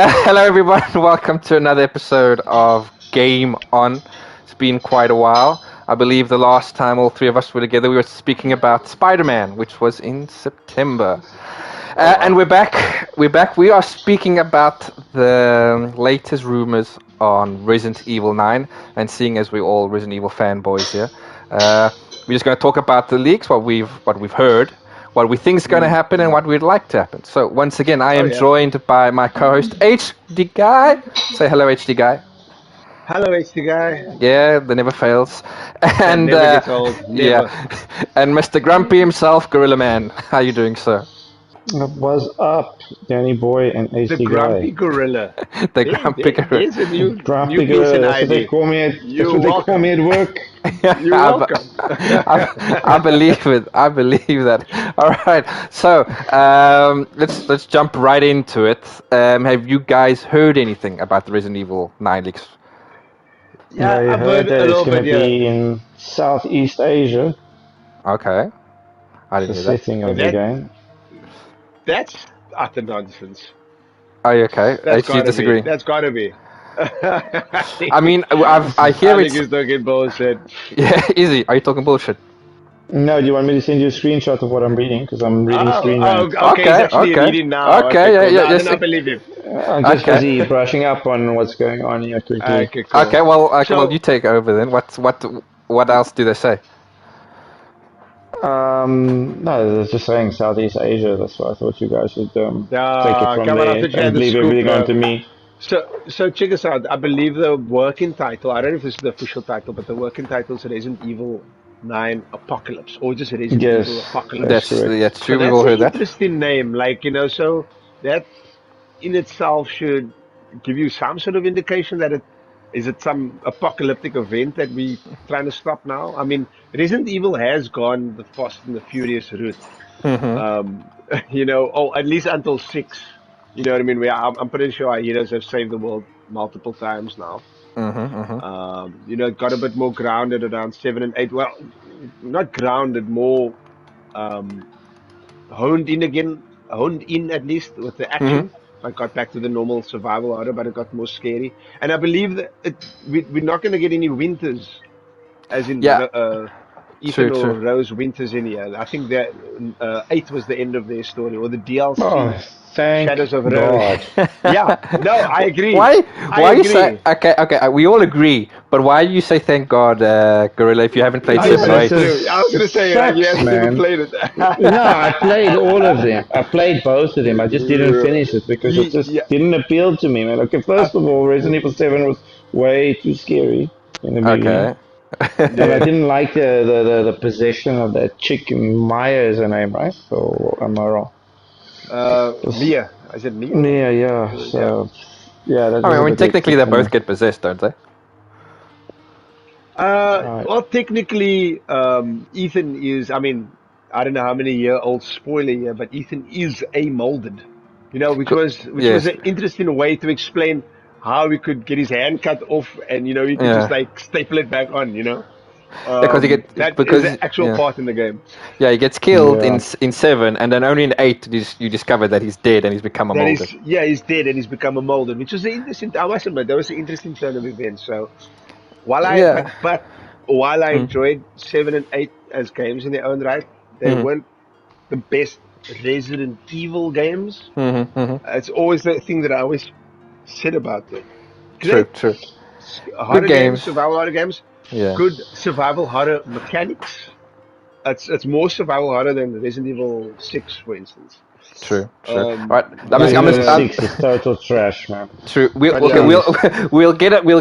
Hello, everyone. Welcome to another episode of Game On. It's been quite a while. I believe the last time all three of us were together, we were speaking about Spider-Man, which was in September. And we're back. We're back. We are speaking about the latest rumors on Resident Evil 9. And seeing as we're all Resident Evil fanboys here, we're just going to talk about the leaks, what we've heard, what we think is going to happen, and what we'd like to happen. So once again, I am joined by my co-host HD Guy. Say hello, HD Guy. Hello, HD Guy. Yeah, that never fails. And never gets old. Never. Yeah, and Mr. Grumpy himself, Gorilla Man. How you doing, sir? What's up, Danny Boy and HD The grumpy Guy? gorilla. The Grumpy Gorilla. There's a new Grumpy Pearson Gorilla. That's what they ID. call me at. That's You're what they call welcome. me at work. You're welcome. I believe it. I believe that. All right. So let's jump right into it. Have you guys heard anything about the Resident Evil 9 leaks? Yeah, I I've heard heard that a it's little going to bit. be in Southeast Asia, Okay. I the didn't hear that. setting of the That- game. That's utter nonsense. Are you okay? That's HG gotta disagree. be. That's gotta be. I mean, I hear I think it's he's talking bullshit. yeah. Easy. Are you talking bullshit? No, do you want me to send you a screenshot of what I'm reading? Because I'm reading screen name. Okay, Okay, he's actually okay. reading now. Okay, yeah, cool. yeah, No, yes. then I believe him. I'm just Okay. busy brushing up on what's going on here quickly. Okay, cool. Okay. Well, So- you take over then. What else do they say? No, they're just saying Southeast Asia. That's why I thought you guys would take it from come on, there I thought you had and the leave scoop, everything bro. onto me. So check us out. I believe the working title, I don't know if this is the official title, but the working title is Resident Evil 9 Apocalypse, or just Resident Yes, Evil Apocalypse. that's correct. That's So true. We've that's all an heard that. interesting name, so that in itself should give you some sort of indication that is it some apocalyptic event that we trying to stop now? I mean, Resident Evil has gone the Fast and the Furious route. At least until 6. You know what I mean? I'm pretty sure our heroes have saved the world multiple times now. Got a bit more grounded around 7 and 8. Well, not grounded, more honed in at least with the action. I got back to the normal survival order, but it got more scary. And I believe that we're not going to get any winters, as in Yeah. Ethan True, or true. Rose winters in here. I think that 8 was the end of their story, or the DLC. Oh, thank Shadows of God. Rose. Yeah, no, I agree. Why? I Why you agree. say? Okay. We all agree, but why you say thank God, Gorilla, if you haven't played I Yeah, Seven or that's Eight? a- I was going to say, you sucks, haven't even man. played it. No, I played all of them. I played both of them. I just didn't finish it because it just Yeah. didn't appeal to me, man. Okay, first of all, Resident Evil 7 was way too scary in the beginning. Okay. And I didn't like the possession of that chick. Maya is her name, right? Or am I wrong? Mia. I said Mia. Yeah. So, yeah, that I was a mean, bit technically they hectic for both me. get possessed, don't they? Well, technically, Ethan is, I mean, I don't know how many year old spoiler here, but Ethan is a molded, which was Yes. an interesting way to explain how he could get his hand cut off and, he could just Yeah. like staple it back on, Because he get- that because- is the actual yeah. part in the game. Yeah, he gets killed Yeah. in 7, and then only in 8 you discover that he's dead and he's become a That molder. is, he's dead and he's become a molded, which was an interesting, I must admit, that was an interesting turn of events. So while Yeah. but while I enjoyed 7 and 8 as games in their own right, they weren't the best Resident Evil games. It's always the thing that I always said about them. True. Horror Good games, games. survival horror games, Yeah. good survival horror mechanics. It's more survival horror than Resident Evil 6, for instance. True. Um, Right. Resident Evil I'm 6 is total trash, man. True. But Okay, yeah. we'll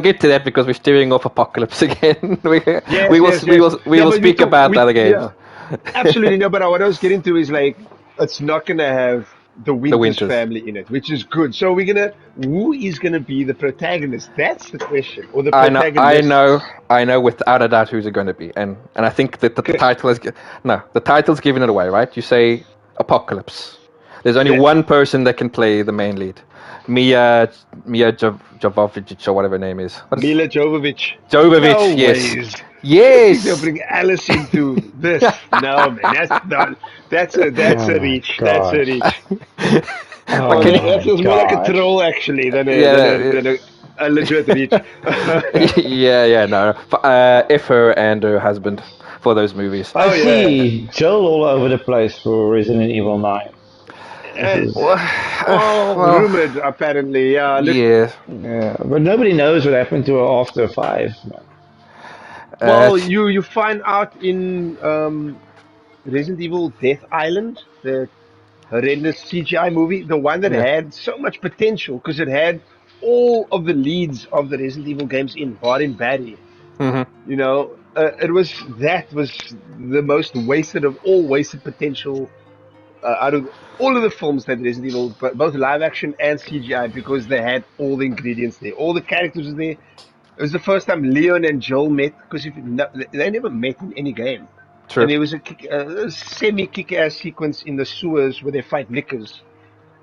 get to that because we're steering off Apocalypse again. we Yes, will yes, we will yes. we No, will but speak about the other games. Yeah, absolutely. No, but what I was getting to is like, it's not going to have the Winters Winters. family in it, which is good. So who is going to be the protagonist? That's the question. Or the I protagonist. I know without a doubt who's it going to be, and I think that the title is the title's giving it away, right? You say Apocalypse. There's only Yes. one person that can play the main lead, Mia Jovovich or whatever her name is. What is Mila Jovovich. Jovovich? No Yes. ways. Yes. They'll bring Alice into this. No, man. That's a reach. That's a God. reach. Oh, can that my feels more like a gosh. troll actually yeah, than a legit reach. yeah, no. If her and her husband for those movies. I Oh yeah. see Joel all over the place for Resident Evil 9. This Uh, is, Well, well, rumored apparently. Yeah, look. yeah. yeah, but nobody knows what happened to her after 5. Well, It's, you find out in Resident Evil Death Island, the horrendous CGI movie, the one that yeah. had so much potential because it had all of the leads of the Resident Evil games in, barring Barry. Hmm. It was that was the most wasted of all wasted potential out of all of the films that Resident Evil, but both live action and CGI, because they had all the ingredients there, all the characters were there. It was the first time Leon and Joel met because if you know, they never met in any game. True. And there was a semi kick-ass sequence in the sewers where they fight Lickers,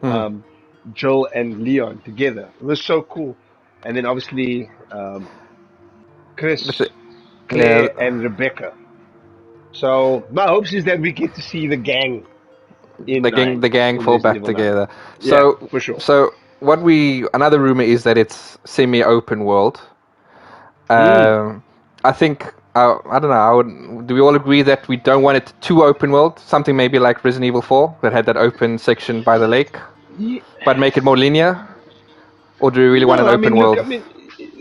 Hmm. um, Joel and Leon together. It was so cool. And then obviously That's it. Chris, Yeah, Claire, and Rebecca. So my hopes is that we get to see the gang in the nine gang in fall Resident back Evil 9. together. Yeah, So for sure. so another rumor is that it's semi-open world. Mm. Um, I think I don't know. Do we all agree that we don't want it too open world? Something maybe like Resident Evil 4 that had that open section by the lake, Ye- but make it more linear. Or do we really want an No, I mean, open look, world? I mean,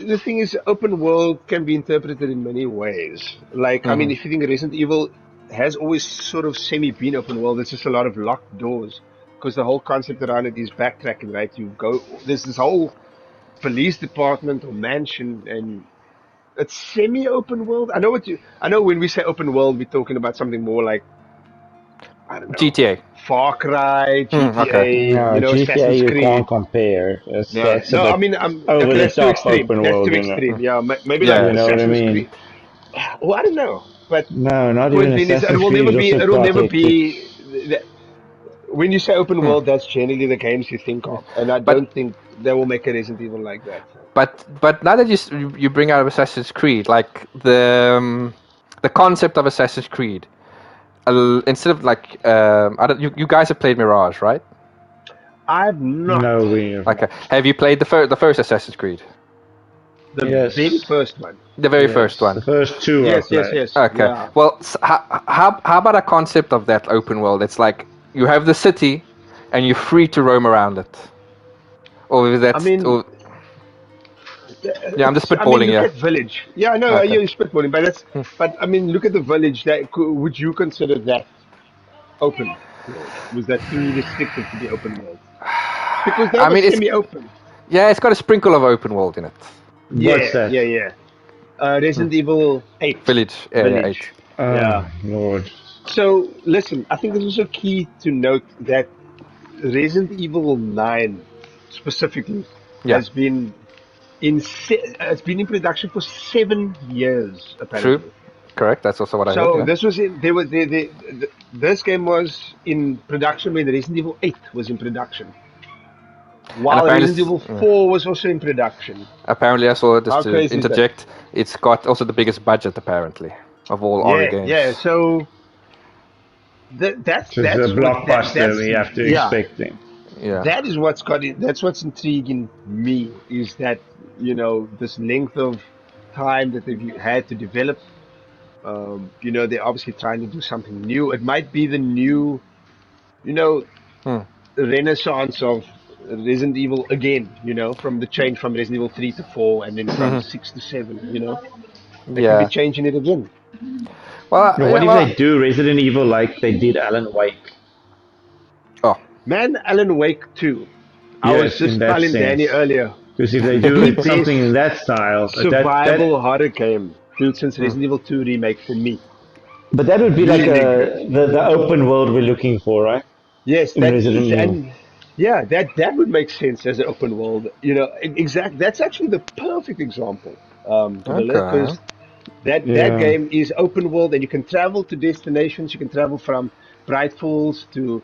the thing is, open world can be interpreted in many ways. Like, I Hmm. mean, if you think Resident Evil has always sort of semi been open world, it's just a lot of locked doors because the whole concept around it is backtracking, right? You go, there's this whole police department or mansion, and it's semi open world. I know when we say open world, we're talking about something more like, I don't know, GTA. Far Cry, Okay. GTA, No, GTA Assassin's you can't Creed. compare. No, That's a no, I bit mean, over okay, the that's too top extreme. open That's world, too you know. extreme. Yeah, maybe like Yeah. You know what I Assassin's mean? Creed. Well, I don't know, but No, not point even being is, Assassin's Creed is also it will quite never hectic. be. When you say open Hmm. world, that's generally the games you think Yeah. of, and I But don't think they will make a Resident Evil like that. but now that you bring out Assassin's Creed, like the concept of Assassin's Creed, instead of like I don't you guys have played Mirage, right? I've not No, we have Okay. not. Have you played the first Assassin's Creed? the very Yes, first one. The very first yes. one. The first two I've Yes, yes, played. yes. Okay. Yeah. Well, how about a concept of that open world? It's like you have the city, and you're free to roam around it. Or is I that? mean, Or, yeah, I'm just I mean, spitballing look here. at Village. Yeah, no, Okay. you're spitballing, but Hmm. but I mean, look at the Village. Would you consider that open world? Was that too restricted to be open world? Because that I was mean, semi-open. it's got a sprinkle of open world in it. What's Yeah, that? yeah, yeah. Hmm. Resident Evil 8 Village Area Village. 8. Yeah. Oh, Lord. So listen, I think it's also key to note that Resident Evil 9 specifically Yeah, has been it's been in production for 7 years true. apparently. Correct. That's also what I heard. So Yeah. this was in there was this game was in production when Resident Evil 8 was in production, And while apparently, Resident Evil 4 was also in production. apparently, I saw just How to crazy is that? interject. It's got also the biggest budget apparently of all horror Yeah, games. yeah. So So it's a blockbuster we have to yeah, expect him. Yeah. that is what's got it. That's what's intriguing me is that this length of time that they've had to develop. They're obviously trying to do something new. It might be the new, you know, Hmm. renaissance of Resident Evil again. From the change from Resident Evil 3 to 4, and then from 6 to 7. They could be Yeah. changing it again. Well, Now, what if they do Resident Evil like they did Alan Wake? oh, Man, Alan Wake 2. I was Yes, in just that telling Danny sense. earlier. Because if they do The it best something in that style, survival horror game built since Resident Evil 2 remake for me. but that would be like Really. the open world we're looking for, right? Yes, In Resident Evil. and yeah, that would make sense as an open world. Exact. That's actually the perfect example, okay. because that Yeah. game is open world, and you can travel to destinations. You can travel from Bright Falls to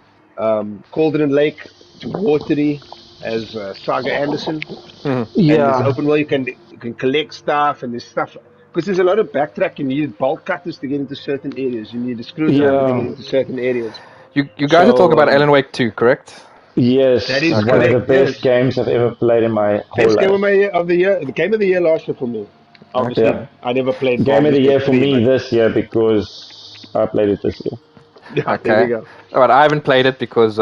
Cauldron Lake to Watery as Saga Anderson, and there's Yeah. open world. You can collect stuff, and there's stuff because there's a lot of backtrack. You need bolt cutters to get into certain areas. You need a screwdriver to get Yeah. into certain areas. You guys are talking So about Alan Wake 2, correct? Yes, That is one of correct. the best Yes. games I've ever played in my whole Best game life. of the year. The game of the year last year for me. Okay. Obviously, Yeah. I never played Game of the Baldur's year Gate for 3, me but this year because I played it this year. yeah, there we Okay. go. But I haven't played it because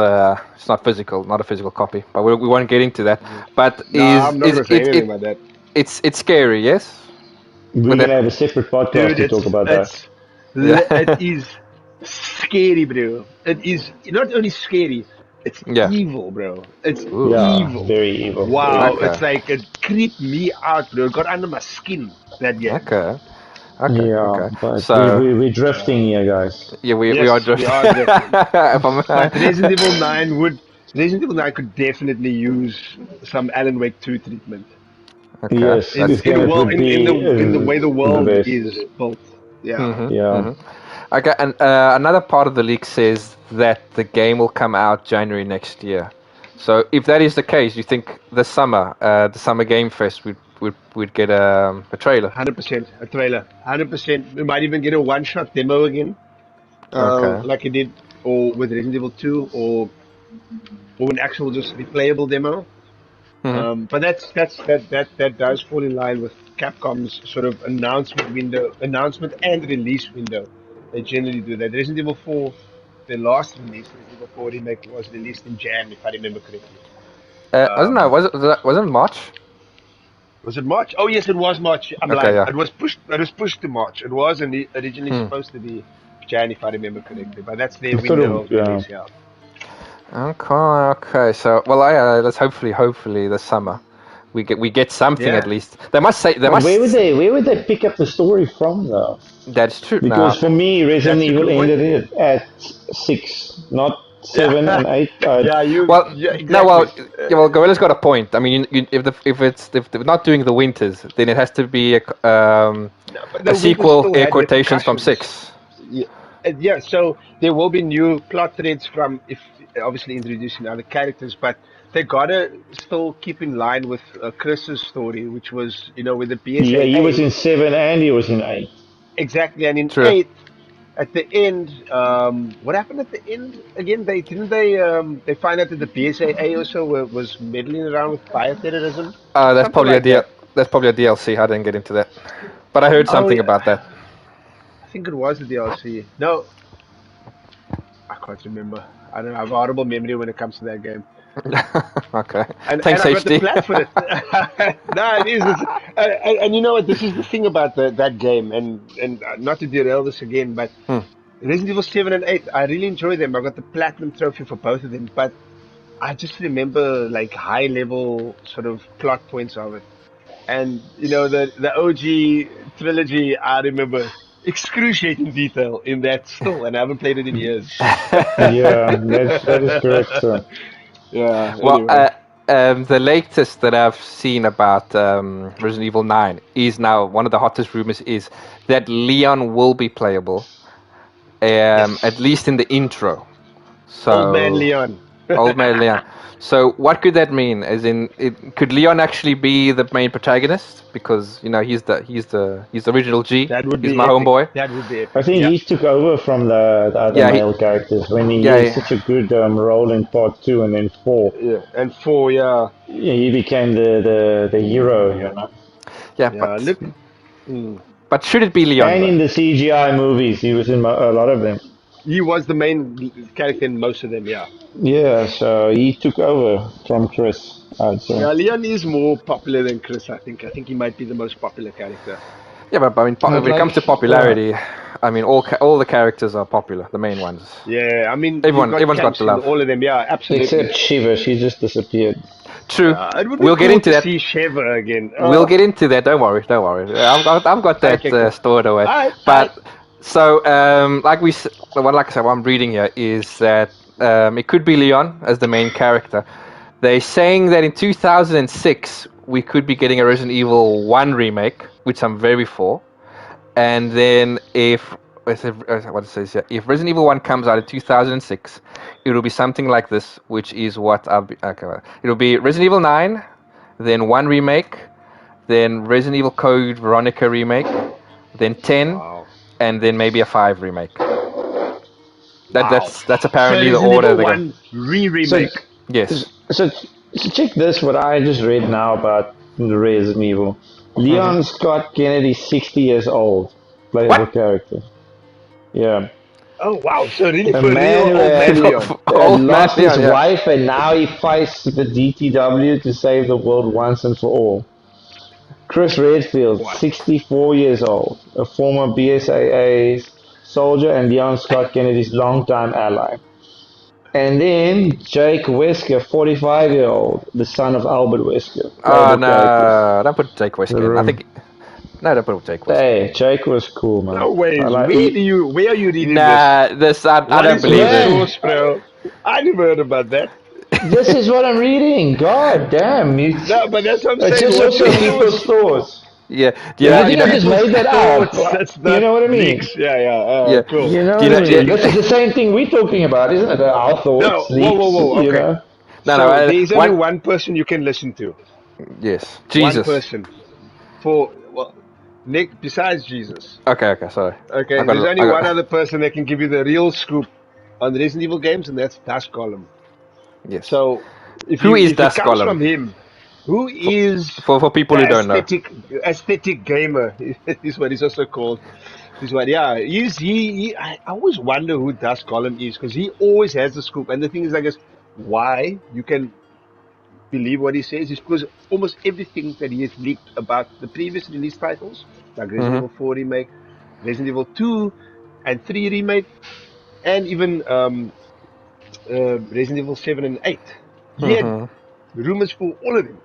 it's not physical, not a physical copy. But we won't get into that. But No, I'm not is gonna say anything it about that. it's scary, yes? We're With gonna that, have a separate podcast Dude, to talk about that. it yeah, is scary, bro. It is not only scary, it's yeah. evil, bro. It's Ooh. Yeah, evil. very evil, very Wow, evil. Okay. it's like it creeped me out, bro. It got under my skin, that game. Okay. Okay. Yeah, Okay. but So we're Yeah. drifting here, guys. yeah, we are Yes, we drifting. are drifting. If I'm, But Resident Evil 9 could definitely use some Alan Wake 2 treatment. okay, Yes, that's this game it would be In the way the the world best. is built. Yeah. mm-hmm, Yeah. mm-hmm. Okay. And another part of the leak says that the game will come out January next year. So if that is the case, you think the summer game fest, we'd get a trailer? 100% a trailer. 100%. We might even get a one-shot demo again, Okay. like it did, or with Resident Evil 2, or an actual just replayable demo. Mm-hmm. But that does fall in line with Capcom's sort of announcement and release window. They generally do that. Resident Evil 4, their last release, Resident Evil 4 remake, was released in Jan, if I remember correctly. Wasn't no, Um, wasn't March? was it March? Oh yes, it was March. I'm Okay, lying. yeah. It was pushed. It was pushed to March. It was originally Hmm. supposed to be Jan, if I remember correctly. But that's their It's sort window of of release. Yeah. Okay, okay. So, well, let's hopefully this summer we get something at Yeah. least. They But must. where would they pick up the story from though? That's true. Because Now, for me, Resident That's a Evil good point. ended it at 6, not 7 Yeah. and 8. Yeah. well, Yeah. no, Exactly. well, yeah, well, Gorilla's got a point. I mean, if they're not doing the winters, then it has to be No, but a the winter sequel, still air had quotations from repercussions. 6. Yeah. Yeah. So there will be new plot threads from, if obviously introducing other characters, but they gotta still keep in line with Chris's story, which was, with the Yeah, he was PSAA. in 7 and he was in 8. Exactly, and in True. eighth, at the end, what happened at the end again? They find out that the BSAA also was meddling around with bioterrorism, That's something probably a like deal. that. That's probably a DLC. I didn't get into that, but I heard Oh, something yeah, about that. I think it was the DLC. No, I can't remember. I don't know. I have a horrible memory when it comes to that game, Okay. and Thanks, I got the HD. plat for it. No, it is. And you know what? This is the thing about that game, and not to derail this again, but Hmm. Resident Evil 7 and 8, I really enjoy them. I got the platinum trophy for both of them, but I just remember like high level sort of plot points of it. And the OG trilogy, I remember excruciating detail in that still, and I haven't played it in years. Yeah, that is correct, sir. Yeah, Well, anyway. the latest that I've seen about Resident Evil 9 is now one of the hottest rumors is that Leon will be playable, at Yes. least in the intro. Old man So, Leon. old man Leon. So, what could that mean? As in, could Leon actually be the main protagonist? Because he's the original G. That would He's be my epic. homeboy. That would be I epic. think Yeah. he took over from the other Yeah, male characters when he yeah, had such a good role in part 2 and then 4. Yeah. And four, yeah. Yeah, he became the hero, you know. yeah. Yeah. But Look. Mm. but should it be Leon And though? in the CGI movies, he was in a lot of them. He was the main character in most of them, yeah. Yeah, so he took over from Chris, I'd say. Yeah, Leon is more popular than Chris, I think. I think he might be the most popular character. Yeah, but I mean, But when it like, comes to popularity, I mean, all the characters are popular. The main ones. Yeah, I mean, you've got Everyone's got the camps in love. all of them. Yeah, absolutely. except Shiva, she just disappeared. True. It would be We'll get cool into to that. see Sheva again. We'll get into that. Don't worry. Don't worry. I've got that Okay, cool. stored away. All right, all right. But so, like I said, what I'm reading here is that it could be Leon as the main character. They're saying that in 2006 we could be getting a Resident Evil 1 remake, which I'm very for. And then what it says here, if Resident Evil 1 comes out in 2006, it will be something like this, which is what it'll be Resident Evil 9, then 1 remake, then Resident Evil Code Veronica remake, then 10, Wow. and then maybe a 5 remake. Wow. That's So apparently the Resident order Evil they're going. 1 re-remake. So Yes. So check this. What I just read now about the Resident Evil. Hmm. Leon Scott Kennedy, 60 years old, playable What? character. Yeah. Oh wow! So really, A for real, man who old man Leon. Old man lost his Leon, yeah. wife and now he fights the DTW to save the world once and for all. Chris Redfield, What? 64 years old, a former BSAA soldier and Leon Scott Kennedy's longtime ally. And then Jake Wesker, 45-year-old, the son of Albert Wesker, Oh playable characters. no! Don't put Jake The Whisker in. I room. think no, don't put Jake Whisker in. Hey, Jake was cool, man. No I ways. like Where are you reading this? Nah, this I What don't is your believe this. man. source, bro? I never heard about that. This is what I'm reading. God damn, No, but that's what I'm it's saying. just What's your also people's source? thoughts. Yeah, do you know? You You think know? I just People's made that thoughts. up? That's You not know what I mean? leaks. Yeah. Yeah. Cool. You know Do you what I know? mean? This is the same thing we're talking about, isn't it? Our No. thoughts, leaks, Whoa. you Okay. know? No, no. So there's only One. one person you can listen to. Yes, One Jesus. person for Nick besides Jesus. Okay, okay. Sorry, I Okay. got There's it. only I one got. other person that can give you the real scoop on the Resident Evil games, and that's Dash Column. Yes. So Who is if it Das comes Gollum? from him, who For, is for people the who don't know. aesthetic gamer is what he's also called. Is what I always wonder who Das Column is because he always has the scoop. And the thing is, I guess why you can believe what he says is because almost everything that he has leaked about the previous release titles, like Resident Hmm. Evil 4 remake, Resident Evil 2 and 3 remake, and even Resident Evil 7 and 8. He had Hmm. rumors for all of them,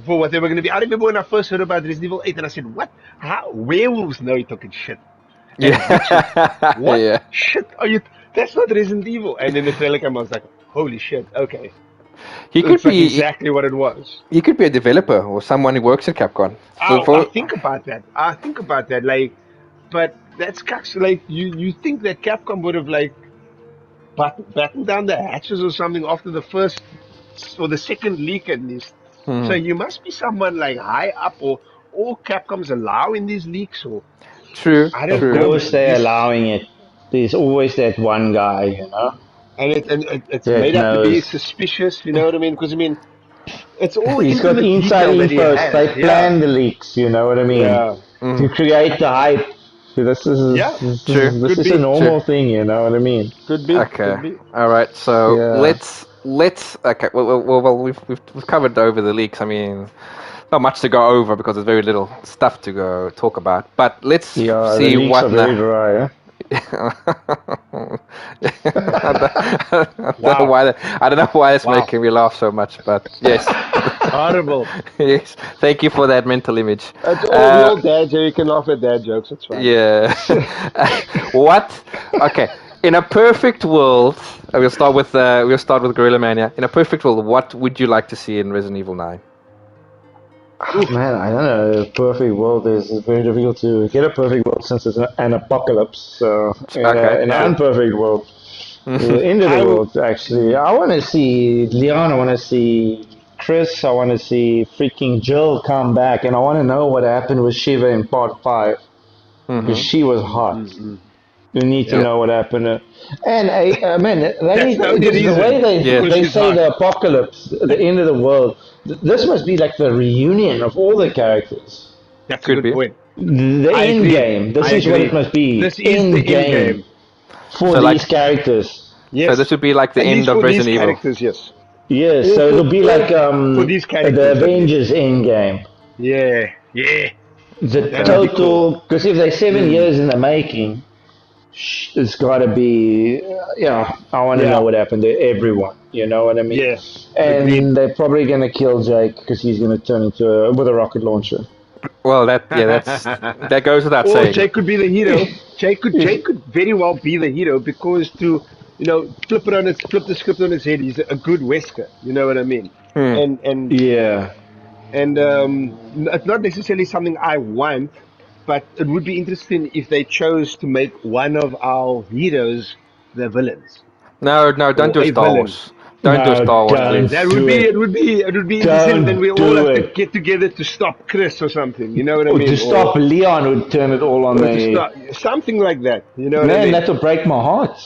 for what they were going to be. I remember when I first heard about Resident Evil 8 and I said, what? How? Werewolves? No, you're talking shit. And witches? Yeah. What Yeah. shit are you? That's not Resident Evil. And then the trailer came, I was like, holy shit, okay. He could It's like be. exactly what it was. He could be a developer or someone who works at Capcom. I think about that. Like, but that's like you think that Capcom would have like battened down the hatches or something after the first or the second leak at least. So Hmm. you must be someone like high up or Capcom's allowing these leaks or True. I don't Of True. know, course, man. they're This allowing it. There's always that one guy, it's that made up to be knows. suspicious. You know what I mean? Because I mean, it's all He's got intimate inside detail that he info. has. They Yeah, plan the leaks, you know what I mean? yeah, Hmm. To create the hype. This is yeah. this True. is, this Could is a be, True. normal thing, you know what I mean? Okay. could be. All right. So Yeah. let's. Okay. Well, we've covered over the leaks. I mean, not much to go over because there's very little stuff to go talk about. But let's Yeah, the see leaks are what very now. dry, eh? Wow, I don't know why that's wow, making me laugh so much, but yes, horrible. yes. Thank you for that mental image. We Uh, all dads here. You can laugh at dad jokes. It's fine. yeah. What? Okay. In a perfect world, we'll start with Gorilla Mania. In a perfect world, what would you like to see in Resident Evil 9? Man, I don't know. A perfect world is very difficult to get a perfect world since it's an apocalypse. So, Okay. in an Yeah, unperfect world, the end of the I will. world, actually, I want to see Leon. I want to see Chris. I want to see freaking Jill come back, and I want to know what happened with Shiva in part 5 because Hmm. she was hot. You need to Yeah, Yeah. know what happened. And man, they that's need the only because the way reason Yes. because they she's say hot. the apocalypse, the end of the world. This must be like the reunion of all the characters. That's a Could good be. point. The I end agree. game. This I is what it agree. must be. This is the End end game game. for So these like, characters. so this Yes, would be like the at end least of for these Resident Evil. characters. Yes, Yes, so it'll be like for these the characters at least. Avengers end game. Yeah, yeah, The that would Okay. be cool. total because if they're 7 years in the making, it's got to be. I want to know Yeah, what happened to everyone. You know what I mean? yeah, agreed. And they're probably going to kill Jake because he's going to turn into with a rocket launcher. Well, that goes without Or saying. Jake could be the hero. Jake could very well be the hero because to flip the script on its head. He's a good Wesker. You know what I mean? Hmm. And and Yeah. and it's not necessarily something I want, but it would be interesting if they chose to make one of our heroes the villains No, no, don't or do a Star villain. Wars. Don't do No, Star Wars, don't please. That would do be it. it would be interesting. Then we Don't all do have to it. get together to stop Chris or something. You know what I Or to mean? stop Leon would turn it all on Or to the. stop something like that. You know what I Man, mean? that'll break my heart.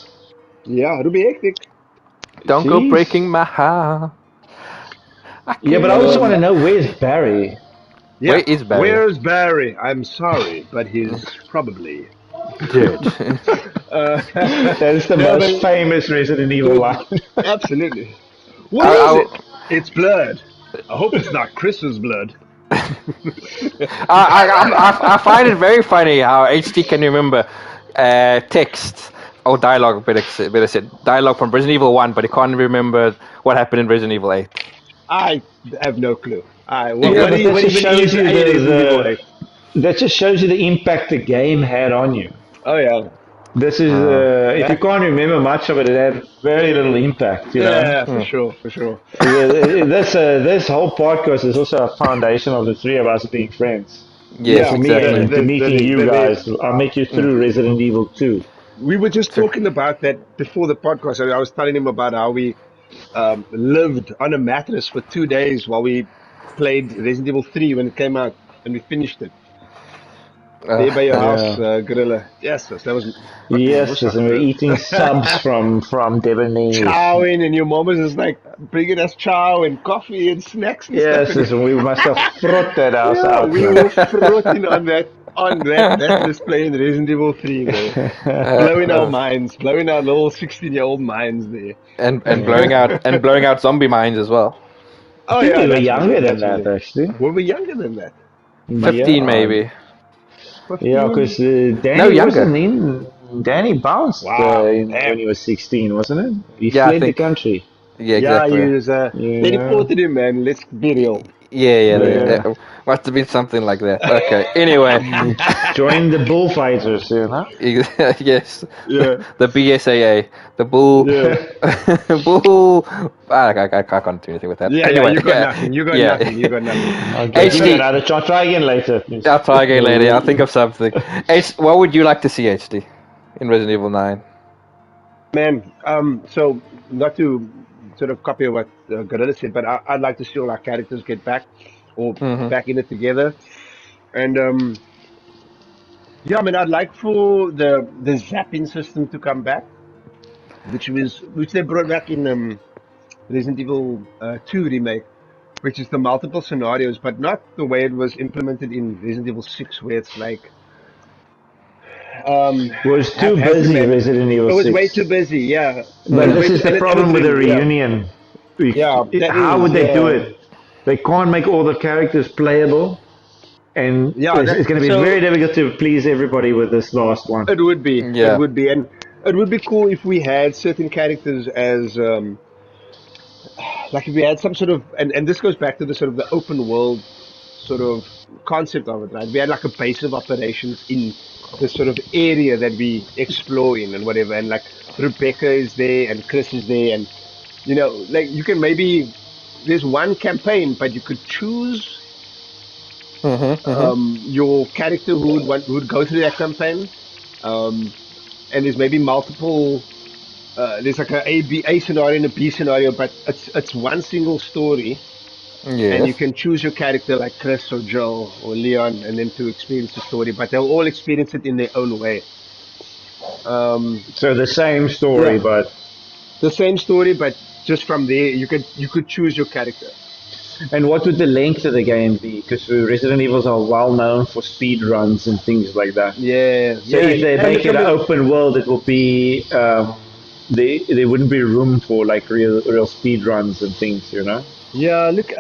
Yeah, it'll be hectic. Don't go Jeez. breaking my heart. Yeah, but I also want to know, where's Barry? Yeah. Where is Barry? Where's Barry? I'm sorry, but he's probably. Dead. That's the No, most but famous Resident Evil dude, line. absolutely. What I, is I, it? It's blood. I hope it's not Chris's blood. I find it very funny how HD can remember text or dialogue, better said, dialogue from Resident Evil 1, but he can't remember what happened in Resident Evil 8. I have no clue. Yeah, but that What just even shows is you a Resident Evil 8? that just shows you the impact the game had on you. Oh yeah, This is if you that can't remember much of it, it had very little impact. You know, yeah, for sure, for sure. this whole podcast is also a foundation of the three of us being friends. You know, Yes, for Yeah, me exactly. and to meeting you guys, I'll make you through Resident Evil 2. we were just True. talking about that before the podcast. I was telling him about how we lived on a mattress for 2 days while we played Resident Evil 3 when it came out, and we finished it there by your house, Yeah. Gorilla. Yes, yes, that was fucking Yes, yes, and we're awesome. eating subs from Debonair's. Chow in, and your mom was just like bringing us chow and coffee and snacks and stuff. Yes, And yes, and we must have frotted us yeah, out, we man. were frotting on that display in Resident Evil 3 there, Uh, blowing our little 16-year-old minds there. and blowing out zombie mines as well. I Oh think yeah, we were younger than that, naturally. actually. Were we younger than that? 15 Yeah, maybe. yeah, 15? because No, Danny younger. wasn't in. Danny bounced Wow, when damn. he was 16, wasn't it? He Yeah, I fled the think. country. Yeah, Yeah, exactly. they Yeah, deported him, man. Let's be real. Yeah, yeah. must have been something like that. Okay. Anyway, Join the bullfighters, you know? yes, Yeah, the BSAA, the bull, yeah. bull. I can't do anything with that. Yeah, yeah, Anyway, you got nothing. You got yeah. nothing. You got nothing. Okay, give me HD. another chance. Try again later, please. I'll try again later. I'll think of something. What would you like to see HD in Resident Evil 9? Man, so not to sort of copy what Gorilla said, but I'd like to see all our characters get back or Mm-hmm. back in it together. And yeah, I mean, I'd like for the zapping system to come back, which they brought back in Resident Evil 2 remake, which is the multiple scenarios, but not the way it was implemented in Resident Evil 6, where it's like Was too haphazard, busy, man. Resident Evil It was way 6. too busy. Yeah, it But was this way too, is the and problem with the yeah, reunion. yeah, that How is, would they do yeah, it? They can't make all the characters playable, and yeah. it's going to be very difficult to please everybody with this last one. It Yeah. would be, and it would be cool if we had certain characters as like if we had some sort of, and this goes back to the sort of the open world sort of concept of it, right? We had like a base of operations in this sort of area that we explore in and whatever, and like Rebecca is there and Chris is there, and like you can maybe there's one campaign, but you could choose Mm-hmm. Mm-hmm. your character who would go through that campaign, um, and there's maybe multiple. There's like a scenario and a B scenario, but it's one single story, and you Yes. can choose your character like Chris or Joe or Leon, and then to experience the story. But they'll all experience it in their own way. Um, So the same story, yeah, but the same story, but just from there, you could choose your character. and what would the length of the game be? Because Resident Evils are well known for speed runs and things like that. Yeah, So yeah, if they and make look, I it an mean, open world, it will be there wouldn't be room for like real speed runs and things, you know. yeah, look,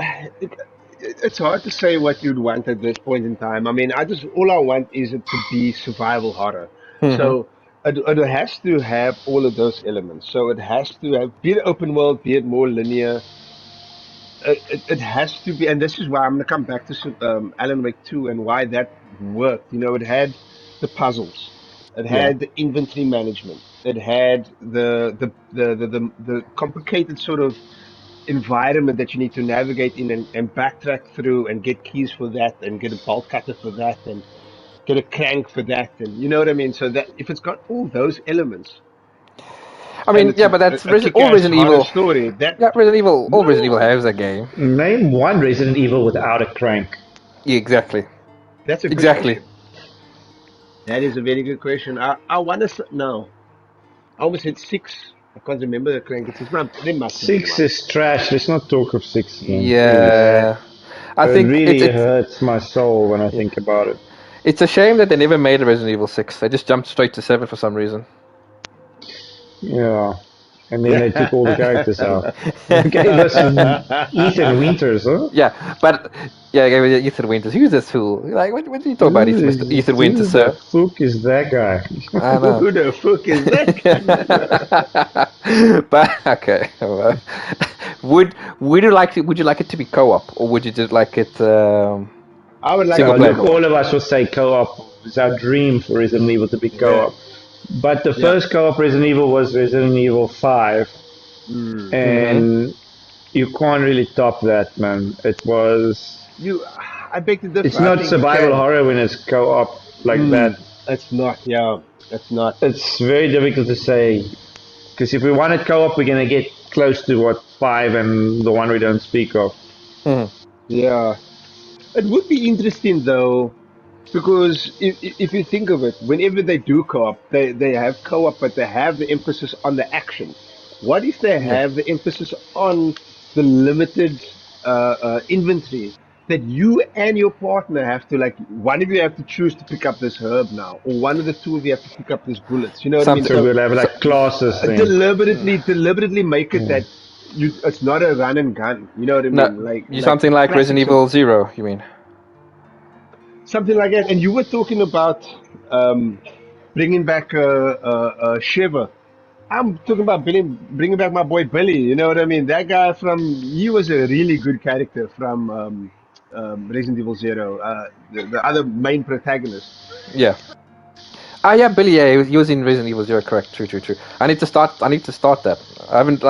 it's hard to say what you'd want at this point in time. I mean, all I want is it to be survival horror. Mm-hmm. So it has to have all of those elements. So it has to have, be it open world, be it more linear. It has to be, and this is why I'm going to come back to Alan Wake 2 and why that worked. It had the puzzles, it Yeah. had the inventory management, it had the complicated sort of environment that you need to navigate in and backtrack through and get keys for that and get a bolt cutter for that and get a crank for that, and you know what I mean. So that if it's got all those elements I and mean, it's yeah, but that's a All kick-ass Resident horror Evil. story, that Yeah, Resident Evil. All Resident Evil no, has a game. Name one Resident Evil without a crank. Yeah, exactly. that's a good Exactly. question. That is a very good question. I want to no. I almost said six. I can't remember the crank. There must have been 6 one. is trash. Let's not talk of 6 again, please. Yeah, I It think really hurts my soul when I yeah. think about it. It's a shame that they never made a Resident Evil 6. They just jumped straight to 7 for some reason. Yeah. And then they took all the characters out. They gave us Ethan Winters, huh? Yeah, but yeah, Ethan Winters. Who's this fool? Like, what do you talk about, Mr. Ethan Who Winters, the sir? fuck is that guy? I know. Who the fuck is that guy? But okay, well, would you like it to be co-op, or would you just like it I would like single to player? Look, all of us will say co-op. It's our dream for Resident Evil to be Yeah, co-op. But the yeah. first co-op Resident Evil was Resident Evil 5. Mm. Mm-hmm. And you can't really top that, man. It was... You, I beg to differ. It's I not think you survival can. horror when it's co-op like that. It's not. Yeah, it's not. It's very difficult to say. Because if we wanted co-op, we're going to get close to what 5 and the one we don't speak of. Mm-hmm. Yeah, it would be interesting though, because if you think of it, whenever they do co-op, they have co-op, but they have the emphasis on the action. What if they Yeah. have the emphasis on the limited inventory that you and your partner have to, like, one of you have to choose to pick up this herb now, or one of the two of you have to pick up this bullets. You know what I mean? Something. So So we'll have like classes thing. deliberately make it Yeah. that it's not a run and gun. You know what I No, mean? something like classic Resident Evil Zero. You mean? something like that. And you were talking about bringing back a Shiver. I'm talking about bringing back my boy Billy. You know what I mean? That guy he was a really good character from Resident Evil Zero, the other main protagonist. Yeah. Ah, yeah, Billy. Yeah, he was in Resident Evil Zero. Correct. True. True. True. I need to start. I need to start that. I haven't.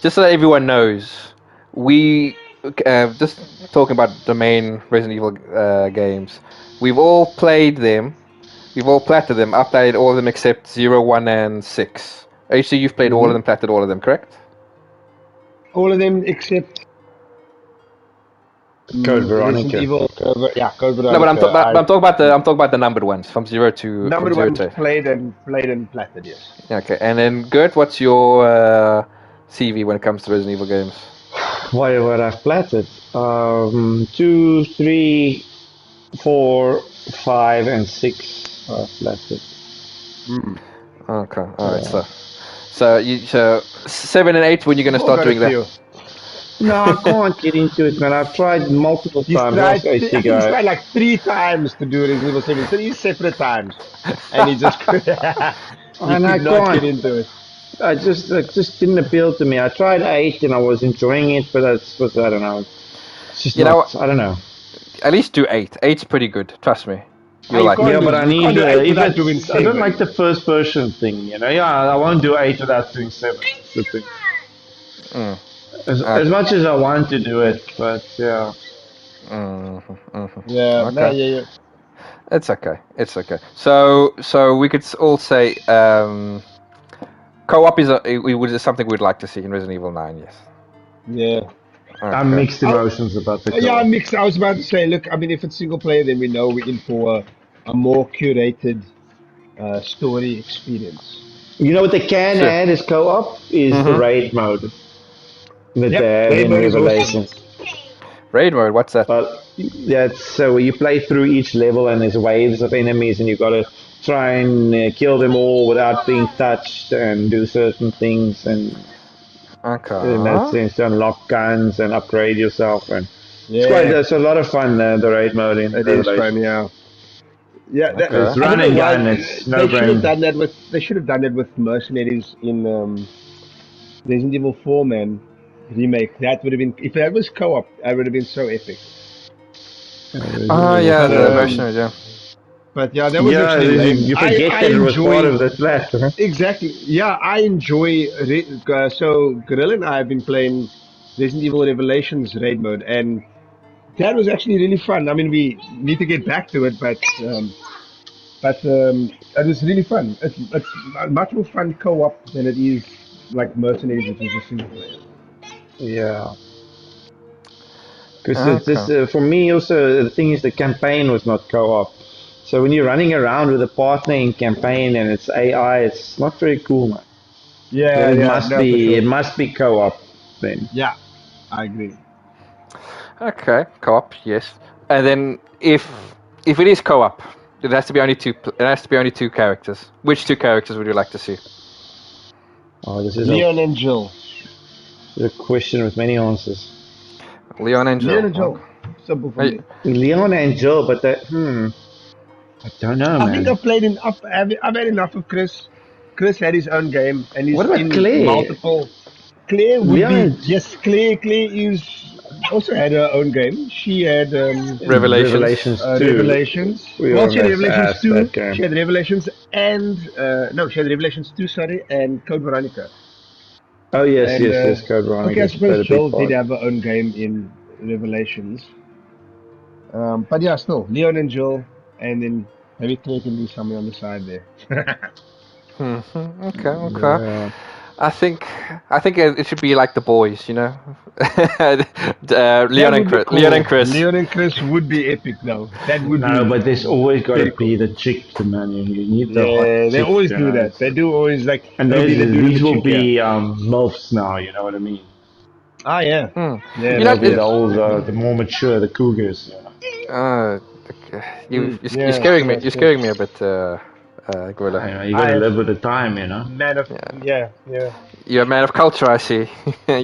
Just so that everyone knows, we just talking about the main Resident Evil games. We've all played them. We've all platted them. I've played all of them except 0, 1, and 6. HC, you've played all of them, platted all of them, correct? All of them except Code Resident Veronica. Evil. Code No, but Veronica. I'm talking about the numbered ones from 0 to Number from 0 one to. played and platted. Yes. Okay, and then Gert, what's your CV when it comes to Resident Evil games? What I've platted? 2, 3, 4, 5, and 6 I've platted. Okay, all right. So 7 and 8 when you're gonna start doing that? No, I can't get into it, man. I've tried multiple times. I Ask think AC he's guy. tried like 3 times to do Resident Evil 7, 3 separate times, and he just he And I could not get can't. into it. It just didn't appeal to me. I tried 8 and I was enjoying it, but I don't know. It's just You not. know, I don't know. at least do 8. 8's pretty good. Trust me. You'll You like can't it. Yeah, do- but I you need can't do 8 if without doing it's, I don't 7. like the first person thing, you know. Yeah, I won't do 8 without doing 7. That's the thing. Mm. As much as I want to do it, but yeah. Yeah, no, Okay. yeah. It's okay. It's okay. So we could all say co-op is something we'd like to see in Resident Evil 9. Yes. Yeah. I'm Okay. mixed emotions about the Yeah, co-op. mixed. I was about to say, look, I mean, if it's single player, then we know we're in for a more curated story experience. You know what they can Sure. add as co-op is the Mhm. raid mode that Yep, they have raid in mode is awesome. Revelations. Raid mode. What's that? But that's so you play through each level and there's waves of enemies and you've got to try and kill them all without being touched and do certain things and in that Okay. sense to unlock guns and upgrade yourself and Yeah, it's a lot of fun the raid mode in it is Revelations. fun. Yeah, yeah. Okay. It's I run don't know and why gun. It's no they should have brain. done that with. They should have done it with mercenaries in Resident Evil 4, man. Remake. That would have been, if that was co-op, that would have been so epic. Oh yeah, But the mercenaries. Yeah. but yeah, that was Yeah, actually lame. you forget I that it was enjoy part of the flat. Huh? exactly. Yeah, I enjoy. So Gorilla and I have been playing Resident Evil Revelations raid mode, and that was actually really fun. I mean, we need to get back to it, but it was really fun. It's much more fun co-op than it is like mercenaries, which is a single player. Yeah. Because Okay. for me also the thing is the campaign was not co-op. So when you're running around with a partner in campaign and it's AI, it's not very cool, man. Yeah, Then yeah, no, for sure. it must be co-op then. Yeah, I agree. Okay, co-op, yes. And then if it is co-op, it has to be only two. It has to be only two characters. Which two characters would you like to see? Oh, Leon and Jill. this is a question with many answers. Leon and Leon Jill. and Jill. Simple for Oh, me. Leon and Jill, but I don't know, I think man. I've played enough. I've had enough of Chris. Chris had his own game, and What he's about in Claire? multiple. Claire would Leon be and yes. Claire is also had her own game. She had Revelations. Revelations 2. Revelations. We Well, she had almost Revelations asked two. that game. She had Revelations and no, she had Revelations two. Sorry, and Code Veronica. Oh, yes, And yes, yes. Code okay, I Veronica suppose played a big Jill did part. have her own game in Revelations. But yeah, still Leon and Jill, and then maybe Claire can be somewhere on the side there. Okay, okay. Yeah. I think it should be like the boys, you know. That would be Leon cool. and Chris. Leon and Chris would be epic, though. That would No, be but there's always got to very be cool. the chick, man. You need the hot Yeah, they chick, always you do know. that. They do always like And it'll be the dude and the these will chick, yeah. be MILFs now, you know what I mean? Ah, yeah, Hmm. yeah, You They'll know, be that's the it, older, the more mature, the cougars, you know. uh, you're yeah, scaring me. sure, You're sure. scaring me a bit, Gorilla. You know, you got to I live with the time, you know. man of yeah, yeah, You're a man of culture, I see.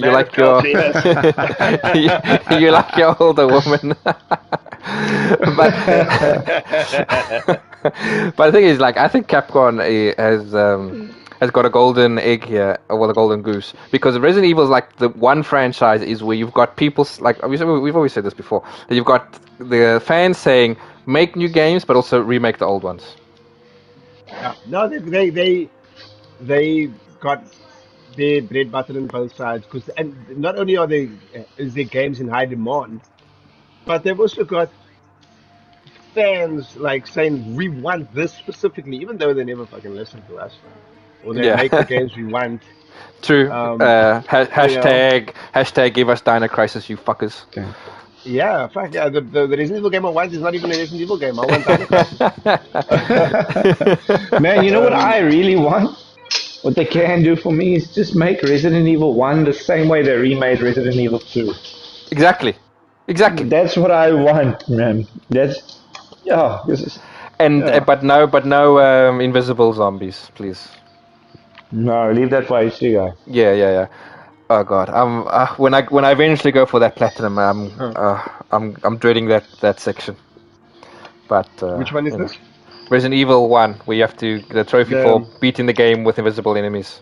You man of like your culture, yes. you like your older woman. But but the thing is, like, I think Capcom has got a golden egg here, or well, a golden goose, because Resident Evil is like the one franchise is where you've got people like we've always said this before, that you've got the fans saying make new games, but also remake the old ones. Yeah. No, they got their bread butter on both sides because and not only are they is their games in high demand, but they've also got fans like saying we want this specifically, even though they never fucking listen to us, or they Yeah, make the games we want. true. Um, you know, Hashtag give us Dino Crisis, you fuckers. Okay. yeah, fuck yeah. The Resident Evil game I want is not even a Resident Evil game. I want Dino Crisis. Man, you know what um, I really want? What they can do for me is just make Resident Evil 1 the same way they remade Resident Evil 2. Exactly, exactly. That's what I want, man. Yeah, this is, And yeah. but no invisible zombies, please. No, leave that for HD guy. Yeah, yeah, yeah. Oh god, when I eventually go for that platinum, I'm dreading that section. But which one is you know, this? Resident Evil 1, where you have to get a trophy for The beating the game with invisible enemies.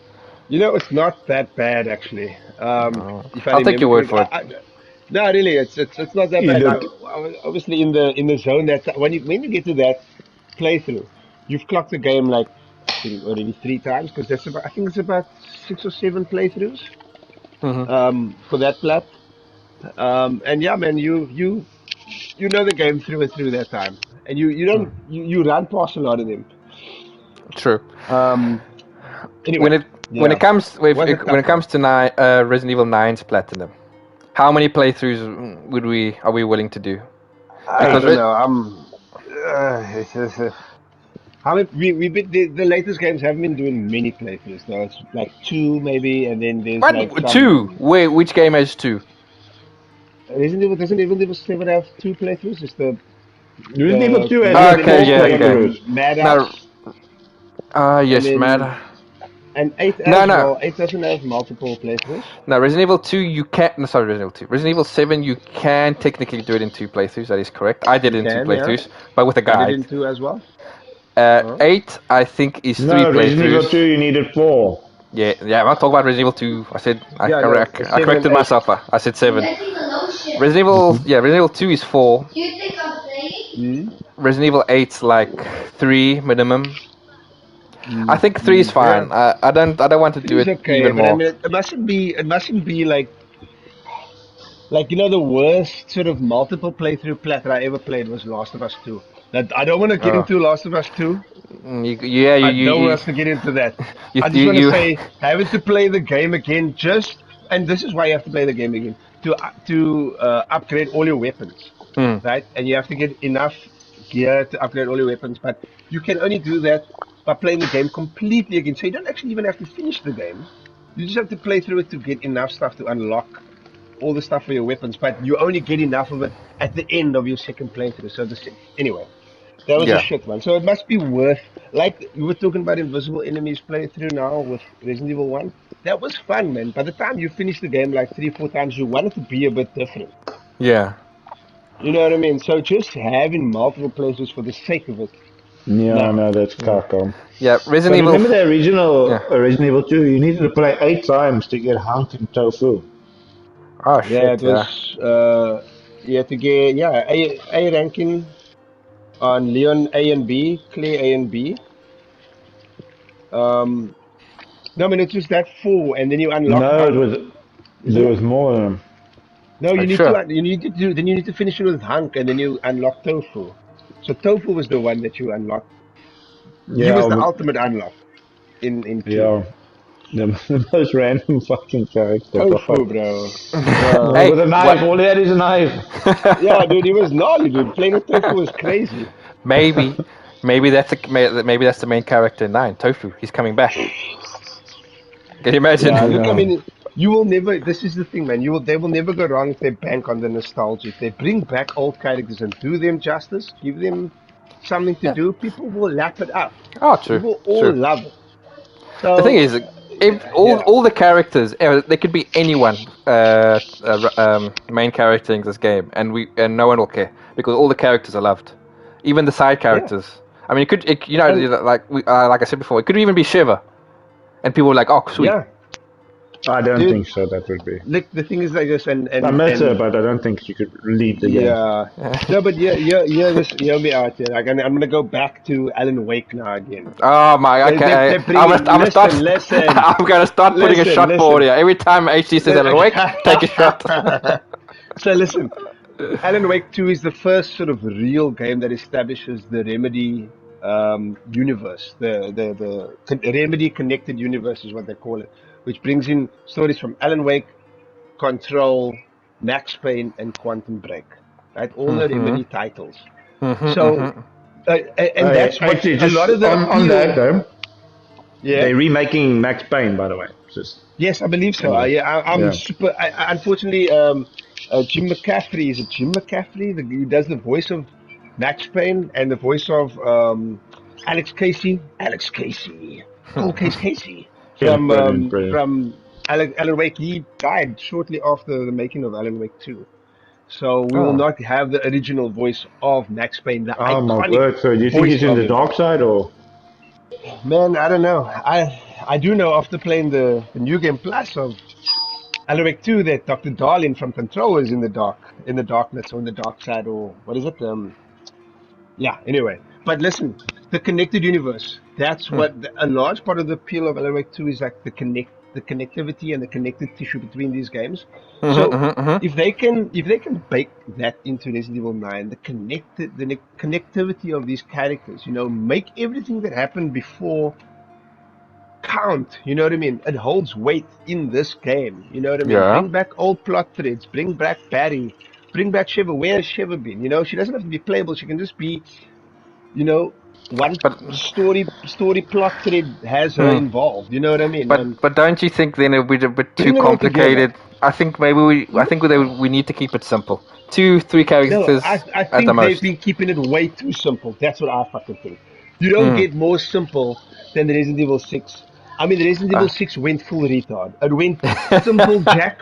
You know, it's not that bad actually. Oh, If I I'll take remember your word correctly, for it. no, really, it's not that You bad. look, I was obviously in the zone that when you get to that playthrough, you've clocked the game like I think already three times because that's about I think it's about six or seven playthroughs Hmm. for that plat. And yeah, man, you know the game through and through that time, and you don't you run past a lot of them. True. Um, When anyway, it when yeah, it comes was a when tough it one. comes to Resident Evil 9's platinum, how many playthroughs are we willing to do? I Because don't know. How many, the latest games haven't been doing many playthroughs though. It's like two maybe, and then there's like what two? some. Which game has two? Doesn't Evil 7 have two playthroughs? It's Resident Evil the 2 has Oh, got Northern okay, 4 yeah, Exit okay. playthroughs. and Now, Maddox, and yes, then Mad. and eight No, as no, well. Eight doesn't have multiple playthroughs. no. Resident Evil 2, you can't. No, sorry, Resident Evil 2. Resident Evil 7, you can technically do it in two playthroughs. That is correct. I did You it in two can, yeah. playthroughs, but with a I did guide. in two as well. Oh. 8, I think, is three No, Resident Evil playthroughs. 2, you needed 4. Yeah, yeah. I'm not talking about Resident Evil 2. I said Yeah, no, I seven and corrected eight. myself. I said 7. Resident Evil, yeah, Resident Evil 2 is 4. Mm, Resident Evil 8's like 3 minimum. I think 3 is yeah, fine. I don't want to do three's it okay, even but I more. mean, it mustn't be like the worst sort of multiple playthrough plat that I ever played was Last of Us 2. That I don't want to get Uh, into Last of Us 2. yeah, I don't want us to get into that. you, I you, just want to you say having to play the game again and this is why you have to play the game again to upgrade all your weapons, Hmm. right? And you have to get enough gear to upgrade all your weapons, but you can only do that by playing the game completely again. So you don't actually even have to finish the game. You just have to play through it to get enough stuff to unlock all the stuff for your weapons, but you only get enough of it at the end of your second playthrough. So anyway, that was a Yeah. shit one. So it must be worth, like we were talking about Invisible Enemies playthrough now with Resident Evil 1. That was fun, man. By the time you finish the game like 3, 4 times, you want it to be a bit different. Yeah. You know what I mean? So just having multiple playthroughs for the sake of it, Yeah, no. no, that's Capcom. Yeah. Resident But Evil. remember the original Yeah. Resident Evil 2? You needed to play 8 times to get Hank and Tofu. Oh Yeah, shit. it Yeah. was, you had to get, yeah, A ranking on Leon A and B, Claire A and B. Um, no, I mean, it's just that four, and then you unlock No, it Hunk, was isn't there it? was more than them. No, Are you sure? you need to do, then you need to finish it with Hunk, and then you unlock Tofu. So Tofu was the one that you unlocked. He was Yeah, the ultimate unlock in two. yeah, the most random fucking character, Tofu, bro. bro. Hey. With a knife, What? all he had is a knife. Yeah, dude, he was gnarly, dude. Playing with Tofu was crazy. maybe. Maybe that's the main character in 9. Tofu. He's coming back. Can you imagine? Yeah, I Look, I know. mean, you will never. This is the thing, man. They will never go wrong if they bank on the nostalgia. If they bring back old characters and do them justice, give them something to Yeah. do, people will lap it up. Oh, We true. will all True. love it. The thing So, is, if yeah, all the characters, they could be anyone, main character in this game, and no one will care because all the characters are loved, even the side yeah, characters. I mean, and like I said before, it could even be Shiva, and people were like, "Oh, sweet." yeah, I don't dude. think so. That would be. Look, the thing is like this, I miss her, and but I don't think she could lead the game. yeah. No, but yeah, this, hear me out here. Like, I'm gonna go back to Alan Wake now again. Oh my, okay. They're bringing. I'm gonna start. Listen, I'm gonna start putting a shot forward listen. here. Every time HD says Alan Wake, take a shot. So listen, Alan Wake 2 is the first sort of real game that establishes the Remedy universe. The Remedy connected universe is what they call it, which brings in stories from Alan Wake, Control, Max Payne, and Quantum Break. Right, all the Remedy titles. So, and that's what Actually, a just lot of the on that appeal. though, Yeah. they're remaking Max Payne, by the way. Just Yes, I believe so. anyway. Yeah, I'm Yeah. super. Unfortunately, Jim McCaffrey, is it Jim McCaffrey? Who does the voice of Max Payne and the voice of Alex Casey? Alex Casey, Cold Case Casey Yeah, brilliant, brilliant. from Alan Wake. He died shortly after the making of Alan Wake 2. So we will Oh. not have the original voice of Max Payne, the Oh my iconic word! So do you think voice he's in of the him. dark side or? Man, I don't know. I do know after playing the new game plus of Alan Wake 2 that Dr. Darlin from Control is in the darkness or in the dark side or what is it? Yeah, anyway. But listen, the connected universe, that's what a large part of the appeal of Alan Wake 2 is, like the connectivity and the connected tissue between these games. So if they can bake that into Resident Evil 9, the connectivity of these characters, make everything that happened before count. You know what I mean? It holds weight in this game. You know what I mean? Yeah. Bring back old plot threads. Bring back Barry. Bring back Shiva. Where has Shiva been? She doesn't have to be playable. She can just be, one But story plot thread has her involved. You know what I mean? And but don't you think then it would be a bit too bring it all together. complicated? I think we need to keep it simple. 2, 3 No, characters I at the think they've most. been keeping it way too simple. That's what I fucking think. You don't get more simple than the Resident Evil 6. I mean, the Resident Evil 6 went full retard. It went simple Jack.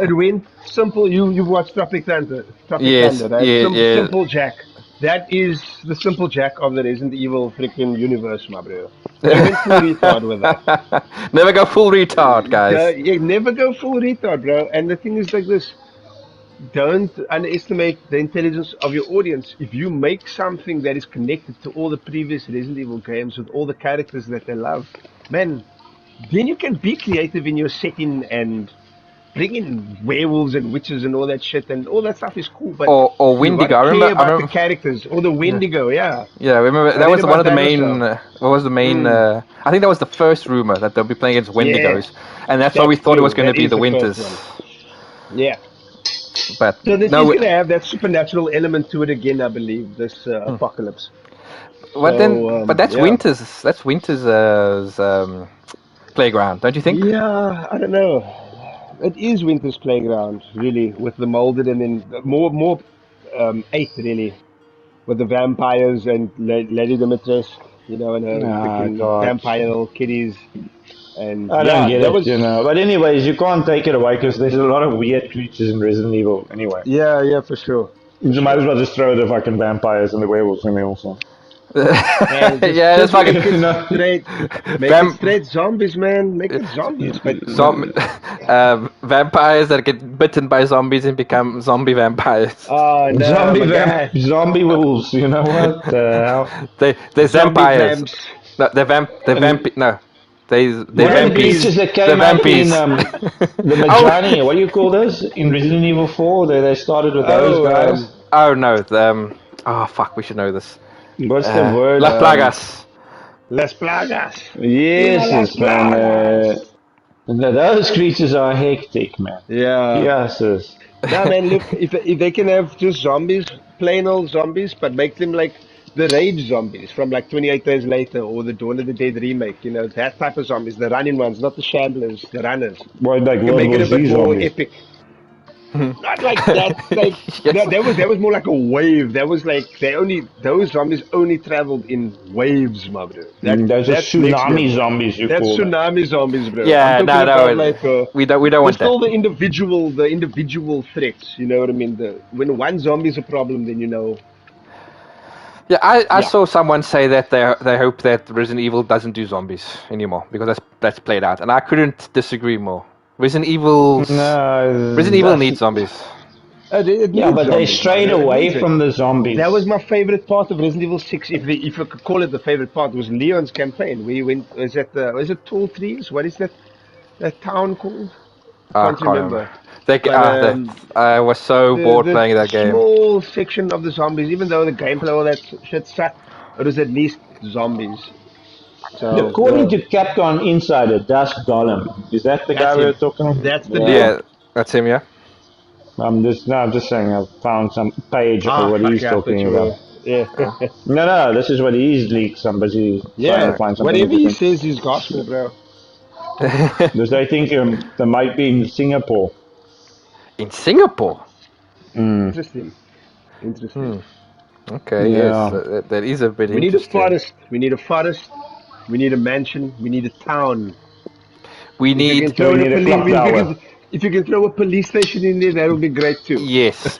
It went simple. You've watched Tropic Thunder. Tropic Yes, Thunder, right? yeah, yeah. Simple Jack. That is the simple Jack of the Resident Evil freaking universe, my bro. They went full retard with that. Never go full retard, guys. You never go full retard, bro. And the thing is like this. Don't underestimate the intelligence of your audience. If you make something that is connected to all the previous Resident Evil games with all the characters that they love, man, then you can be creative in your setting and bring in werewolves and witches and all that shit, and all that stuff is cool. But Or you got Wendigo. to I remember. care I about the remember. characters, or the Wendigo. Yeah, Yeah, remember I that read was one about of the that main. also. What was the main? I think that was the first rumor that they'll be playing against Yeah, Wendigos, and that's why we that's thought it was true. going to That be is the the first Winters. one. Yeah. But So this is no, going to have that supernatural element to it again, I believe, this apocalypse. But that's Yeah. Winter's. That's Winter's playground, don't you think? Yeah, I don't know. It is Winter's Playground, really, with the molded and then more eight, really, with the vampires and Lady Dimitrescu, and her Ah, freaking God. vampire little kitties. And I don't yeah, get that it, was, But anyways, you can't take it away because there's a lot of weird creatures in Resident Evil. Anyway, yeah, for sure. For you might sure. as well just throw the fucking vampires and the werewolves in there also. Man, Yeah, that's just fucking make it No. straight. Make it vamp. straight zombies, man. Make it zombies. But Zom- vampires that get bitten by zombies and become zombie vampires. oh no, my God. Zombie wolves. You know what the hell? They're Zombie vampires. vamps. No, they're And vamp. No, they're what are the vampies. creatures that They're came out in vampies. the Oh, Majani? What do you call those in Resident Evil 4? They started with those Oh, guys. oh no. Oh fuck, we should know this. What's the word? Las Plagas. Las Plagas. Viva Yes, Las yes, man. Plagas. Those creatures are hectic, man. Yeah. Yes, yes. Nah, man, look, if they can have just zombies, plain old zombies, but make them like the Rage zombies from like 28 Days Later or the Dawn of the Dead remake, that type of zombies, the running ones, not the shamblers, the runners. What, like You can World make it War a bit Z more zombies? epic. Not like that. Like Yes. that was more like a wave. That was like those zombies only traveled in waves, my bro. Those are That's next tsunami level. zombies, you That's call them. tsunami zombies, bro. I'm Yeah, talking no, about no. like We don't but want that. still the individual threats. You know what I mean? When one zombie is a problem, then Yeah, I yeah. saw someone say that they hope that Resident Evil doesn't do zombies anymore because that's played out, and I couldn't disagree more. Resident No, Evil needs zombies. It yeah, needs but they zombies, my strayed bro. It away needs it. from the zombies. That was my favorite part of Resident Evil 6, if you could call it the favorite part, was Leon's campaign. We went, is it Tall Trees? What is that town called? I I can't can't remember. remember. But I was so bored the playing that game. small section of the zombies, even though the gameplay, all that shit sucked, it was at least zombies. So, According to Capcom Insider, Dusk Golem. Is that the guy that's we were him. talking about? That's the Yeah. dude. Yeah, that's him. Yeah. I'm just saying I found some page of Ah, what fuck he's yeah, I thought talking you about. were. Yeah. No, this is what he's leaked. Somebody trying to Yeah. find something Whatever he interesting. says is gospel, bro. Because they think they might be in Singapore. In Singapore. Interesting. Interesting. Okay. Yes, Yeah. that is a bit We need a interesting. forest. We need a forest. We need a mansion. We need a town. We If you can need. So throw we a need a police, clock tower. if you can throw a police station in there, that would be great too. Yes.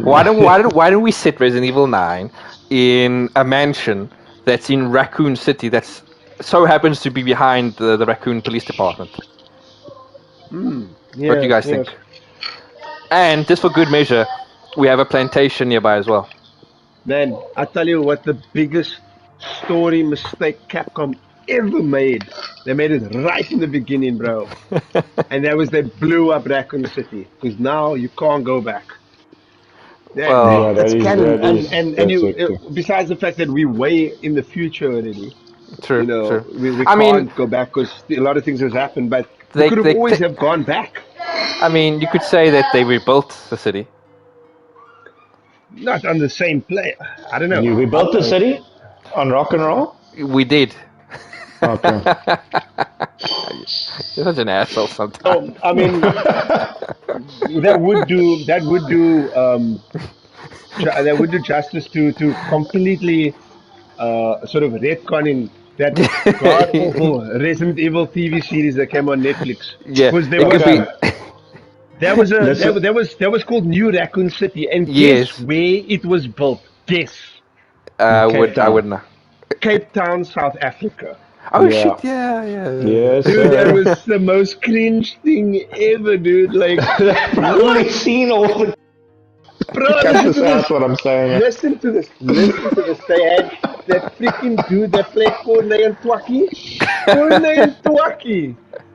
Why don't we set Resident Evil 9 in a mansion that's in Raccoon City that's so happens to be behind the Raccoon Police Department? What do you guys Yes. think? And just for good measure, we have a plantation nearby as well. Man, I tell you what, the biggest story mistake Capcom ever made. They made it right in the beginning, bro. And that was they blew up Raccoon City. Because now you can't go back. Well, Yeah, That's canon. And that's you, hectic. besides the fact that we way in the future already, true, true. we I mean, can't go back because a lot of things has happened, but we they, could have they, always they- have gone back. I mean, you could say that they rebuilt the city. Not on the same play. I don't know. We I built don't the know. city on rock and roll. We did. Okay. You're such an asshole sometimes. I mean, that would do justice to completely sort of retconning that god awful Resident Evil TV series that came on Netflix. Yeah, Because it could Okay. be. there was Listen- that was called New Raccoon City, and Yes. guess where it was built? Guess. I Town. wouldn't know. Cape Town, South Africa. Oh Yeah. shit! Yeah. Yes. Dude, that was the most cringe thing ever, dude. Like, Probably seen all the. bro, That's listen to that's this. what I'm saying. Listen to this. Listen to this. They had that freaking dude that played Corney and Twaki. Corney and Twaki.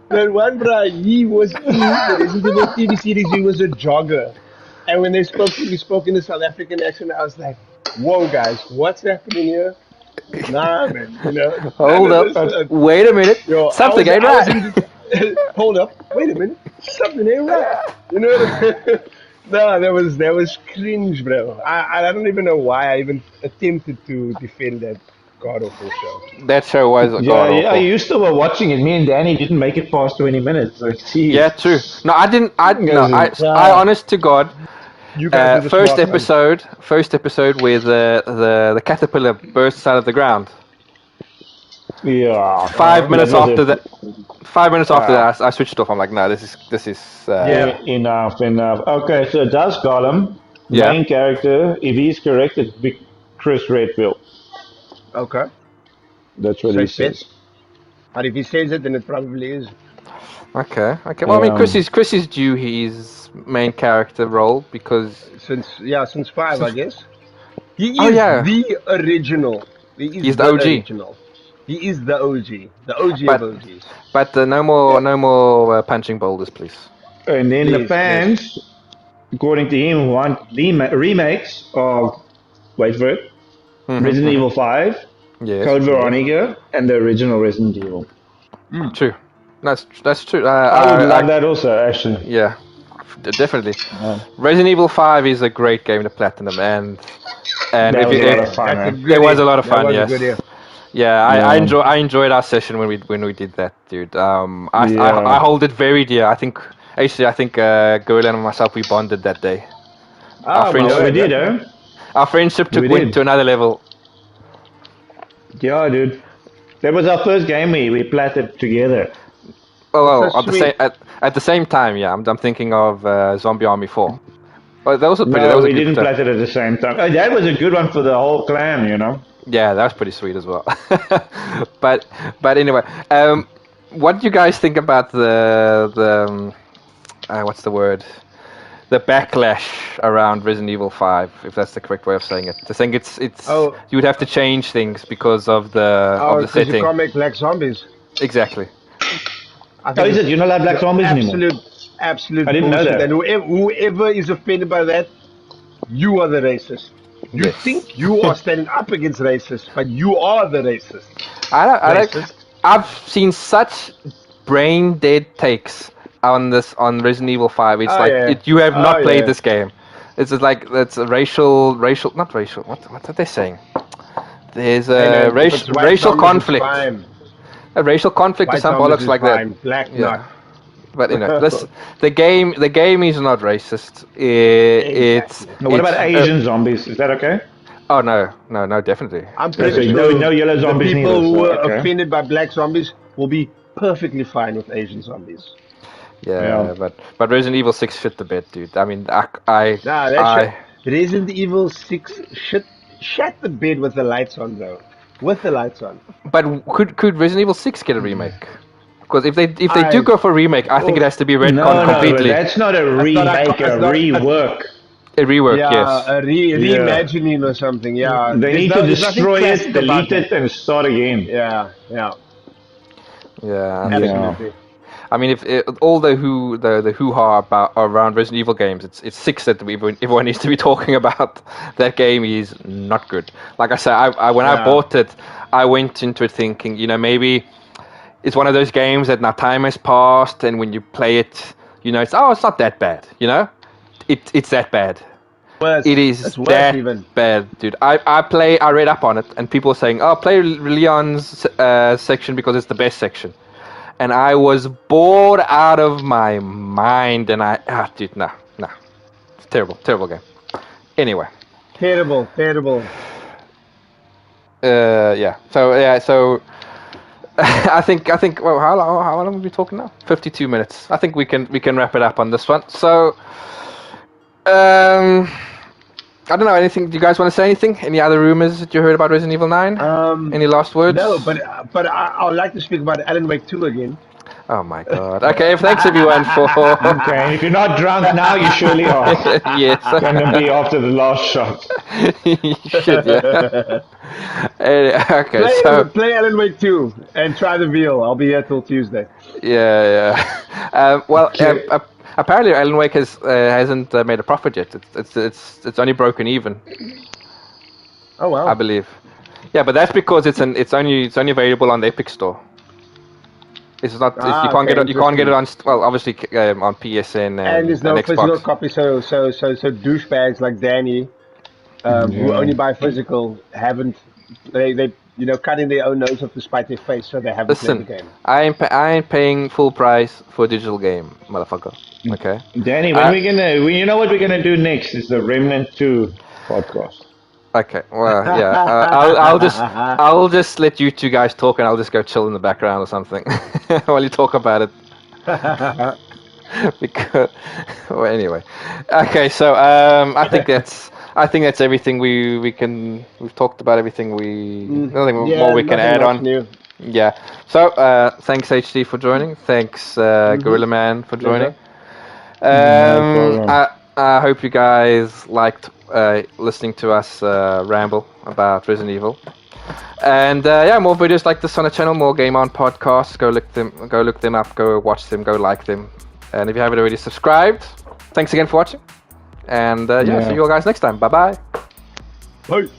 That one, bro, he was in the Resident Evil TV series. He was a jogger. And when he spoke in the South African accent. I was like, whoa, guys, what's happening here? Nah, man, Hold none of up. this, Wait a minute. Yo, Something ain't I was right. hold up. Wait a minute. Something ain't right. You know what I mean? No, that was cringe, bro. I don't even know why I even attempted to defend that god awful show. That show was Yeah, god yeah, awful. you still were watching it. Me and Danny didn't make it past 20 minutes. So, Yeah, jeez. true. No, I didn't. Because, I honest to God, You guys were the first smart ones. episode where the caterpillar bursts out of the ground. yeah, Five that minutes was after it. that, 5 minutes after Uh, that, I switched off. I'm like, no, this is Yeah. enough, enough. Okay, so does Gollum, yeah. main character, if he's correct, it's big Chris Redfield. Okay. That's what he Safe bet. says. But if he says it, then it probably is. Okay, okay. Well, I mean, Yeah. Chris is due his main character role because Since five, I since, guess. He oh is yeah, the original. He is he's the the OG. original. He is the OG. The OG of But OGs. no more punching boulders, please. And then the Please, please. fans, according to him, want remakes of, wait for it, Resident Evil 5, Yes, Code Yes. Veronica, and the original Resident Evil. true. That's true. I would love that also, actually. Yeah, definitely. Resident Evil 5 is a great game to platinum, and That if was you, a lot of fun, That's a man. good it was year. a lot of That fun. was a Yes. good year. Yeah, Yeah. I enjoyed our session when we did that, dude. Yeah. I hold it very dear. I think Gerland and myself we bonded that day. Ah, friends- Yeah, we did, definitely. eh? Our friendship We went did. to another level. Yeah, dude. That was our first game we platted together. Well, So sweet. at the same time, yeah. I'm thinking of Zombie Army 4. Well, that was a pretty. That No, was a we good. didn't plat it at the same time. That was a good one for the whole clan, you know? Yeah, that was pretty sweet as well. but anyway, what do you guys think about what's the word? The backlash around Resident Evil 5, if that's the correct way of saying it. I think it's Oh. you would have to change things because of the Oh, because you setting. can't make black zombies. Exactly. I Oh, think is it? You're not allowed black zombies anymore? absolute I didn't know bullshit. that. And whoever is offended by that, you are the racist. You Yes. think you are standing up against racists, but you are the racist. I like. Racist. I've seen such brain dead takes on Resident Evil 5. It's Oh, like yeah. you have not Oh, played yeah. this game. It's just like that's a racial, not racial. What are they saying? There's Hey, a man, if it's white racial zombies, it's conflict. fine. A racial conflict or White some zombies bollocks is like fine. that. Black Yeah. not. But the game is not racist. It's Exactly. What about it's, Asian zombies? Is that okay? Oh no, definitely. I'm So pretty no, sure no yellow the zombies people neither. who So, are okay. offended by black zombies will be perfectly fine with Asian zombies. Yeah, Yeah. but Resident Evil 6 fit the bed, dude. I mean, Nah, that shit. Resident Evil 6 shat the bed with the lights on, though. With the lights on. but could Resident Evil 6 get a remake? Because if they I- do go for a remake, I think it has to be retconned No, no, completely. that's not a not- remake, a it's not- rework. A rework, Yeah, yes. a reimagining or something. Yeah, They need to there's nothing destroy classic it, about delete that. it, and start again. Yeah, Yeah. absolutely. I mean, if all the hoo ha about around Resident Evil games, it's 6 that everyone needs to be talking about. That game is not good. Like I said, when I Yeah. bought it, I went into it thinking, maybe it's one of those games that now time has passed, and when you play it, it's not that bad. It's that bad. Worse. It is It's worse that even. bad, dude. I read up on it, and people are saying, "Oh, play Leon's section because it's the best section," and I was bored out of my mind. And dude, nah, it's terrible game. Anyway, Terrible. yeah. So I think. Well, how long are we talking now? 52 minutes. I think we can wrap it up on this one. So. I don't know anything. Do you guys want to say anything? Any other rumors that you heard about Resident Evil 9? Any last words? No, but I would like to speak about Alan Wake 2 again. Oh my god. Okay, thanks everyone for. Okay, and if you're not drunk now, you surely are. Yes. Gonna be after the last shot. Shit, yeah. Okay, Play Alan Wake 2 and try the veal. I'll be here till Tuesday. yeah. Well, Okay. apparently Alan Wake hasn't made a profit yet. It's only broken even, Oh wow. I believe. Yeah, but that's because it's only available on the Epic Store. It's not. You Ah, can't okay, get it. You can't get it interesting. on. Well, obviously on PSN And there's and no physical Xbox. copy, so douchebags like Danny, who Yeah. only buy physical, haven't they cutting their own nose off to spite their face, so they haven't played the Listen, game. I ain't paying full price for a digital game, motherfucker. Okay. Danny, when Uh, we gonna, you know what we're gonna do next is the Remnant 2 podcast. okay. Well, yeah. I'll just let you two guys talk, and I'll just go chill in the background or something while you talk about it. Because well, anyway, okay. So I think that's everything we've talked about everything nothing more Yeah, we can nothing add much on. new. Yeah. So thanks HD for joining. Thanks Hmm. Gorilla Man for joining. Pleasure. No problem. I hope you guys liked listening to us ramble about Resident Evil. And yeah, more videos like this on the channel, more Game On podcasts. Go look them up, go watch them, go like them. And if you haven't already subscribed, thanks again for watching. And yeah, see Yeah. you all guys next time. Bye bye. Peace.